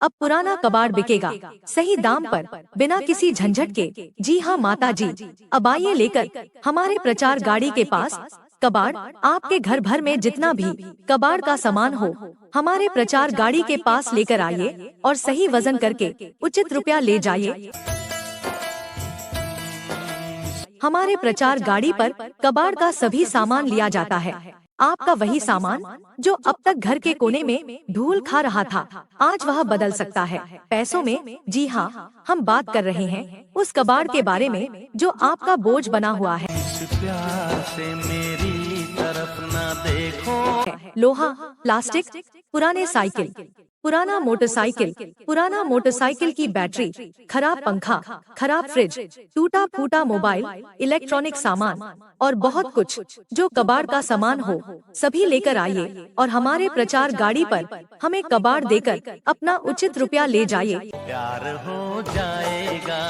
अब पुराना कबाड़ बिकेगा सही दाम पर, बिना किसी झंझट के। जी हाँ माता जी, अब आइए लेकर हमारे प्रचार गाड़ी के पास कबाड़। आपके घर भर में जितना भी कबाड़ का सामान हो, हमारे प्रचार गाड़ी के पास लेकर आइए और सही वजन करके उचित रुपया ले जाइए। हमारे प्रचार गाड़ी पर कबाड़ का सभी सामान लिया जाता है। आपका वही सामान जो अब तक घर के कोने में धूल खा रहा था, आज वह बदल सकता है पैसों में। जी हाँ, हम बात कर रहे हैं उस कबाड़ के बारे में जो आपका बोझ बना हुआ है। प्यार से मेरी तरफ ना देखो। लोहा, प्लास्टिक, पुराने साइकिल, पुराना मोटरसाइकिल की बैटरी, खराब पंखा, खराब फ्रिज, टूटा फूटा मोबाइल, इलेक्ट्रॉनिक सामान और बहुत कुछ जो कबाड़ का सामान हो, सभी लेकर आइए और हमारे प्रचार गाड़ी पर हमें कबाड़ देकर अपना उचित रुपया ले जाइए। प्यार हो जाएगा।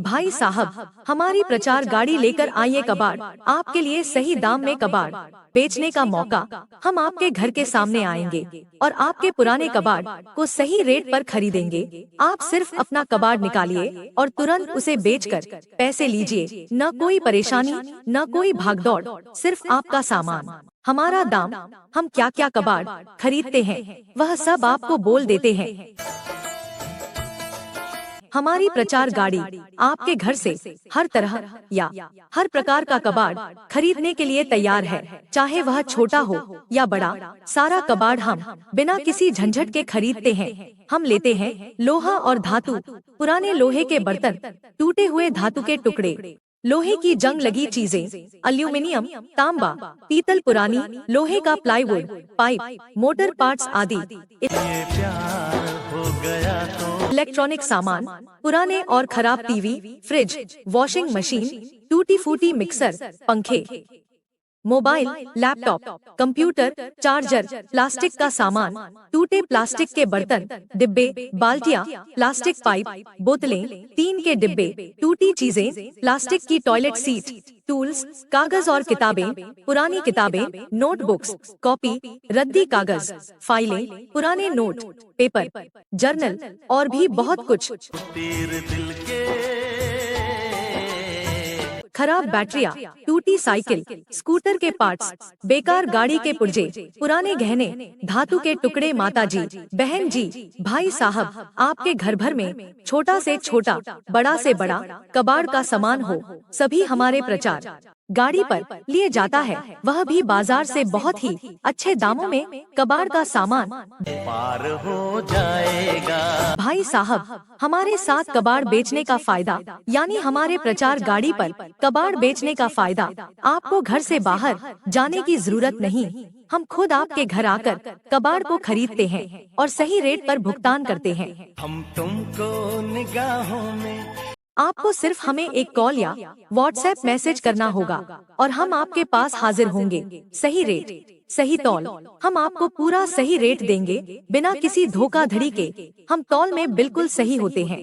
भाई साहब, हमारी प्रचार गाड़ी लेकर आइए कबाड़। आपके लिए सही दाम में कबाड़ बेचने का मौका हम आपके घर के सामने आएंगे और आपके पुराने कबाड़ को सही रेट पर खरीदेंगे। आप सिर्फ अपना कबाड़ निकालिए और तुरंत उसे बेचकर पैसे लीजिए। न कोई परेशानी, न कोई भागदौड़, सिर्फ आपका सामान। हमारा दाम, हम क्या क्या कबाड़ खरीदते हैं वह सब आपको बोल देते हैं। हमारी प्रचार गाड़ी आपके घर से हर तरह या हर प्रकार का कबाड़ खरीदने के लिए तैयार है, चाहे वह छोटा हो या बड़ा। सारा कबाड़ हम बिना किसी झंझट के खरीदते हैं। हम लेते हैं लोहा और धातु, पुराने लोहे के बर्तन, टूटे हुए धातु के टुकड़े, लोहे की जंग लगी चीजें, एल्यूमिनियम, तांबा, पीतल, पुरानी लोहे का प्लाईवुड, पाइप, मोटर पार्ट्स आदि। इलेक्ट्रॉनिक सामान, पुराने और खराब टीवी, फ्रिज, वॉशिंग मशीन, टूटी फूटी मिक्सर, पंखे, mobile, laptop, computer, charger, plastic का सामान, टूटे प्लास्टिक के बर्तन, डिब्बे, बाल्टियां, प्लास्टिक पाइप, बोतलें, टीन के डिब्बे, टूटी चीजें, प्लास्टिक की टॉयलेट सीट, टूल्स, कागज और किताबें, पुरानी किताबें, नोटबुक्स, कॉपी, रद्दी कागज, फाइलें, पुराने नोट, पेपर, जर्नल और भी बहुत कुछ। खराब बैटरियां, टूटी साइकिल, स्कूटर के पार्ट्स, बेकार गाड़ी के पुर्जे, पुराने गहने, धातु के टुकड़े। माता जी, बहन जी, भाई साहब, आपके घर भर में छोटा से छोटा, बड़ा से बड़ा कबाड़ का सामान हो, सभी हमारे प्रचार गाड़ी पर लिए जाता है, वह भी बाजार से बहुत ही अच्छे दामों में। कबाड़ का सामान पार हो जाएगा। भाई साहब, हमारे साथ कबाड़ बेचने का फायदा, यानी हमारे प्रचार गाड़ी पर कबाड़ बेचने का फायदा, आपको घर से बाहर जाने की जरूरत नहीं। हम खुद आपके घर आकर कबाड़ को खरीदते हैं और सही रेट पर भुगतान करते हैं। हम तुमको निगाहों में, आपको सिर्फ हमें एक कॉल या व्हाट्सएप मैसेज करना होगा और हम आपके पास हाजिर होंगे। सही रेट, सही तौल, हम आपको पूरा सही रेट देंगे बिना किसी धोखाधड़ी के। हम तौल में बिल्कुल सही होते हैं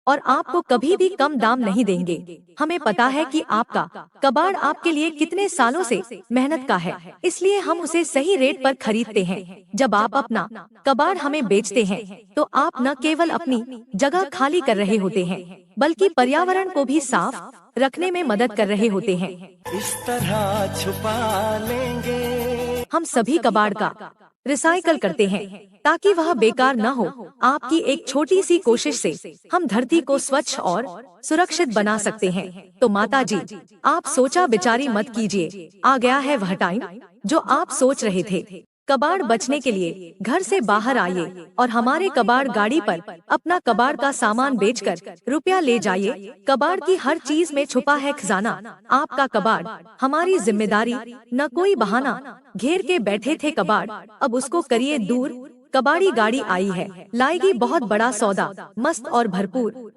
और आपको कभी भी कम दाम नहीं देंगे। हमें पता है कि आपका कबाड़ आपके लिए कितने सालों से मेहनत का है, इसलिए हम उसे सही रेट पर खरीदते हैं। जब आप अपना कबाड़ हमें बेचते हैं तो आप न केवल अपनी जगह खाली कर रहे होते हैं, बल्कि पर्यावरण को भी साफ रखने में मदद कर रहे होते हैं। इस तरह छुपा लेंगे। हम सभी कबाड़ का रिसाइकल करते हैं ताकि वह बेकार न हो। आपकी एक छोटी सी कोशिश से हम धरती को स्वच्छ और सुरक्षित बना सकते हैं। तो माता जी, आप सोचा विचारी मत कीजिए, आ गया है वह टाइम जो आप सोच रहे थे। कबाड़ बचने के लिए घर से बाहर आइए और हमारे कबाड़ गाड़ी पर अपना कबाड़ का सामान बेचकर रुपया ले जाइए। कबाड़ की हर चीज में छुपा है खजाना। आपका कबाड़ हमारी जिम्मेदारी, न कोई बहाना। घेर के बैठे थे कबाड़, अब उसको करिए दूर। कबाड़ी गाड़ी आई है, लाएगी बहुत बड़ा सौदा, मस्त और भरपूर।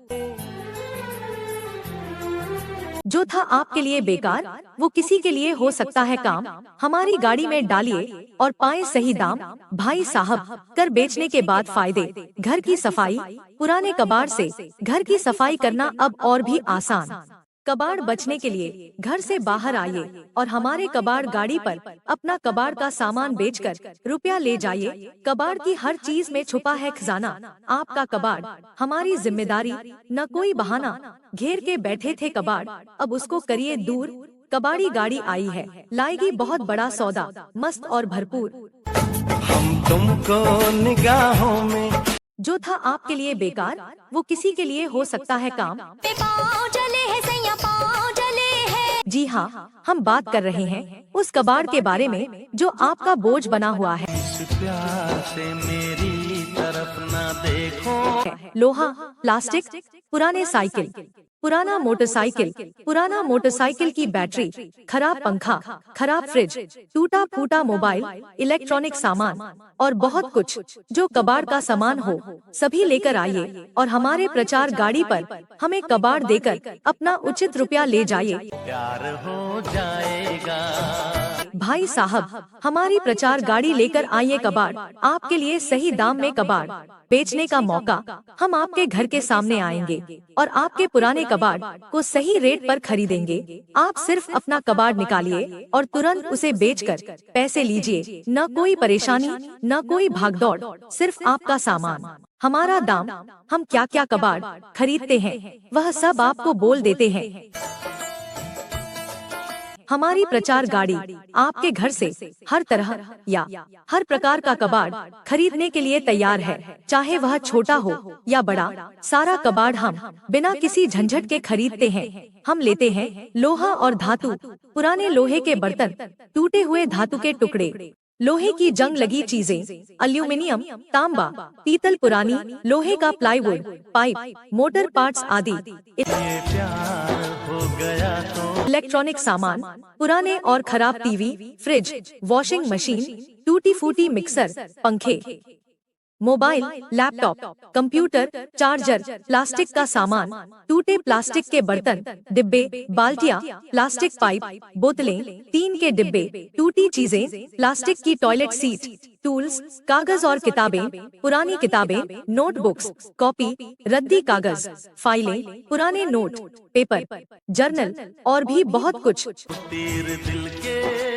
जो था आपके लिए बेकार, वो किसी के लिए हो सकता है काम। हमारी गाड़ी में डालिए और पाएं सही दाम। भाई साहब, कर बेचने के बाद फायदे। घर की सफाई, पुराने कबाड़ से घर की सफाई करना अब और भी आसान। कबाड़ बचने के लिए घर से बाहर आइए और हमारे कबाड़ गाड़ी पर अपना कबाड़ का सामान बेचकर रुपया ले जाइए। कबाड़ की हर चीज में छुपा है खजाना। आपका कबाड़ हमारी जिम्मेदारी, न कोई बहाना। घेर के बैठे थे कबाड़, अब उसको करिए दूर। कबाड़ी गाड़ी आई है, लाएगी बहुत बड़ा सौदा, मस्त और भरपूर। हम तुमको निगाहों में जो था आपके लिए बेकार, वो किसी के लिए हो सकता है काम। जी हाँ, हम बात कर रहे हैं उस कबाड़ के बारे में जो आपका बोझ बना हुआ है। इस प्यार से मेरी तरफ ना देखो। लोहा, प्लास्टिक, पुराने साइकिल, पुराना मोटरसाइकिल की बैटरी, खराब पंखा, खराब फ्रिज, टूटा फूटा मोबाइल, इलेक्ट्रॉनिक सामान और बहुत कुछ जो कबाड़ का सामान हो, सभी लेकर आइए और हमारे प्रचार गाड़ी पर हमें कबाड़ देकर अपना उचित रुपया ले जाइए। प्यार हो जाएगा। भाई साहब, हमारी प्रचार गाड़ी लेकर आइए। कबाड़ आपके लिए सही दाम में कबाड़ बेचने का मौका। हम आपके घर के सामने आएंगे और आपके पुराने कबाड़ को सही रेट पर खरीदेंगे। आप सिर्फ अपना कबाड़ निकालिए और तुरंत उसे बेचकर पैसे लीजिए। न कोई परेशानी, न कोई भागदौड़, सिर्फ आपका सामान, हमारा दाम। हम क्या क्या कबाड़ खरीदते हैं वह सब आपको बोल देते हैं। हमारी प्रचार गाड़ी आपके घर से हर तरह या हर प्रकार का कबाड़ खरीदने के लिए तैयार है, चाहे वह छोटा हो या बड़ा। सारा कबाड़ हम बिना किसी झंझट के खरीदते हैं। हम लेते हैं लोहा और धातु, पुराने लोहे के बर्तन, टूटे हुए धातु के टुकड़े, लोहे की जंग लगी चीजें, एल्यूमिनियम, तांबा, पीतल, पुरानी लोहे का प्लाईवुड, पाइप, मोटर पार्ट्स आदि। प्यार हो गया तो इलेक्ट्रॉनिक सामान, पुराने और खराब टीवी, फ्रिज, वॉशिंग मशीन, टूटी फूटी मिक्सर, पंखे, mobile, laptop, computer, charger, plastic का सामान, टूटे प्लास्टिक के बर्तन, डिब्बे, बाल्टियां, प्लास्टिक पाइप, बोतलें, टीन के डिब्बे, टूटी चीजें, प्लास्टिक की टॉयलेट सीट, टूल्स, कागज और किताबें, पुरानी किताबें, नोटबुक्स, कॉपी, रद्दी कागज, फाइलें, पुराने नोट, पेपर, जर्नल और भी बहुत कुछ। तीर दिल के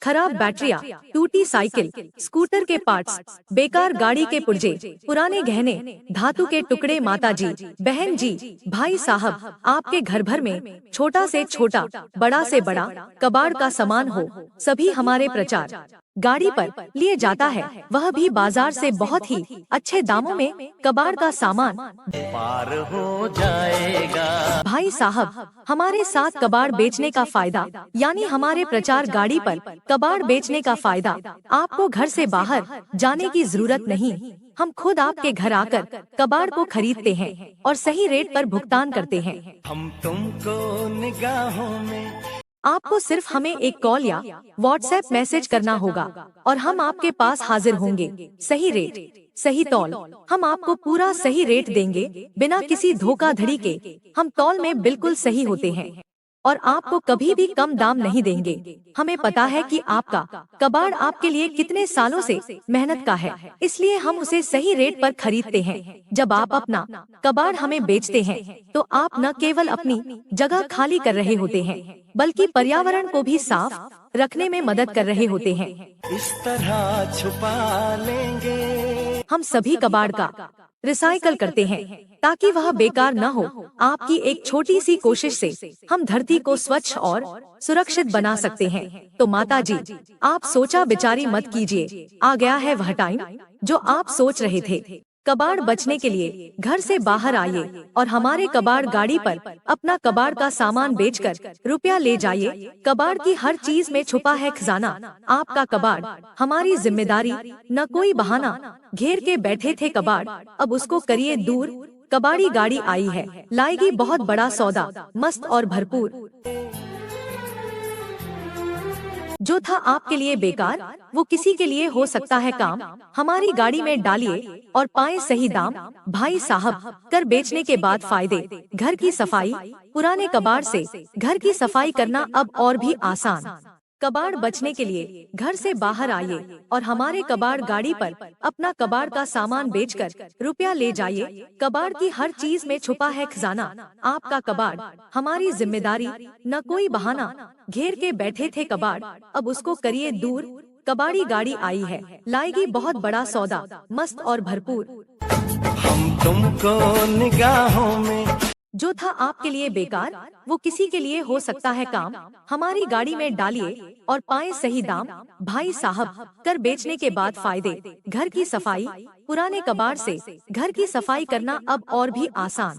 खराब बैटरियां, टूटी साइकिल, स्कूटर के पार्ट्स, बेकार गाड़ी के पुर्जे, पुराने गहने, धातु के टुकड़े। माता जी, बहन जी, भाई साहब, आपके घर भर में छोटा से छोटा, बड़ा से बड़ा कबाड़ का सामान हो, सभी हमारे प्रचार गाड़ी पर लिए जाता है, वह भी बाजार से बहुत ही अच्छे दामों में। कबाड़ का सामान पार हो जाएगा। भाई साहब, हमारे साथ कबाड़ बेचने का फायदा, यानी हमारे प्रचार गाड़ी पर कबाड़ बेचने का फायदा, आपको घर से बाहर जाने की जरूरत नहीं। हम खुद आपके घर आकर कबाड़ को खरीदते हैं और सही रेट पर भुगतान करते हैं। हम तुमको निगाहों में आपको सिर्फ हमें एक कॉल या व्हाट्सएप मैसेज करना होगा और हम आपके पास हाजिर होंगे। सही रेट, सही तौल, हम आपको पूरा सही रेट देंगे बिना किसी धोखाधड़ी के। हम तौल में बिल्कुल सही होते हैं और आपको कभी भी कम दाम नहीं देंगे। हमें पता है कि आपका कबाड़ आपके लिए कितने सालों से मेहनत का है, इसलिए हम उसे सही रेट पर खरीदते हैं। जब आप अपना कबाड़ हमें बेचते हैं तो आप न केवल अपनी जगह खाली कर रहे होते हैं, बल्कि पर्यावरण को भी साफ रखने में मदद कर रहे होते हैं। इस तरह छुपा लेंगे। हम सभी कबाड़ का रिसाइकल करते हैं ताकि वह बेकार न हो। आपकी एक छोटी सी कोशिश से हम धरती को स्वच्छ और सुरक्षित बना सकते हैं। तो माता जी, आप सोचा विचारी मत कीजिए, आ गया है वह टाइम जो आप सोच रहे थे। कबाड़ बचने के लिए घर से बाहर आइए और हमारे कबाड़ गाड़ी पर अपना कबाड़ का सामान बेचकर रुपया ले जाइए। कबाड़ की हर चीज में छुपा है खजाना। आपका कबाड़ हमारी जिम्मेदारी, न कोई बहाना। घेर के बैठे थे कबाड़, अब उसको करिए दूर। कबाड़ी गाड़ी आई है, लाएगी बहुत बड़ा सौदा, मस्त और भरपूर। जो था आपके लिए बेकार, वो किसी के लिए हो सकता है काम। हमारी गाड़ी में डालिए और पाएं सही दाम। भाई साहब, कर बेचने के बाद फायदे। घर की सफाई, पुराने कबाड़ से घर की सफाई करना अब और भी आसान। कबाड़ बचने के लिए घर से बाहर आइए और हमारे कबाड़ गाड़ी पर अपना कबाड़ का सामान बेचकर रुपया ले जाइए। कबाड़ की हर चीज में छुपा है खजाना। आपका कबाड़ हमारी जिम्मेदारी, न कोई बहाना। घेर के बैठे थे कबाड़, अब उसको करिए दूर। कबाड़ी गाड़ी आई है, लाएगी बहुत बड़ा सौदा, मस्त और भरपूर। हम तुमको निगाहों में जो था आपके लिए बेकार, वो किसी के लिए हो सकता है काम। हमारी गाड़ी में डालिए और पाए सही दाम। भाई साहब, कर बेचने के बाद फायदे। घर की सफाई, पुराने कबाड़ से घर की सफाई करना अब और भी आसान।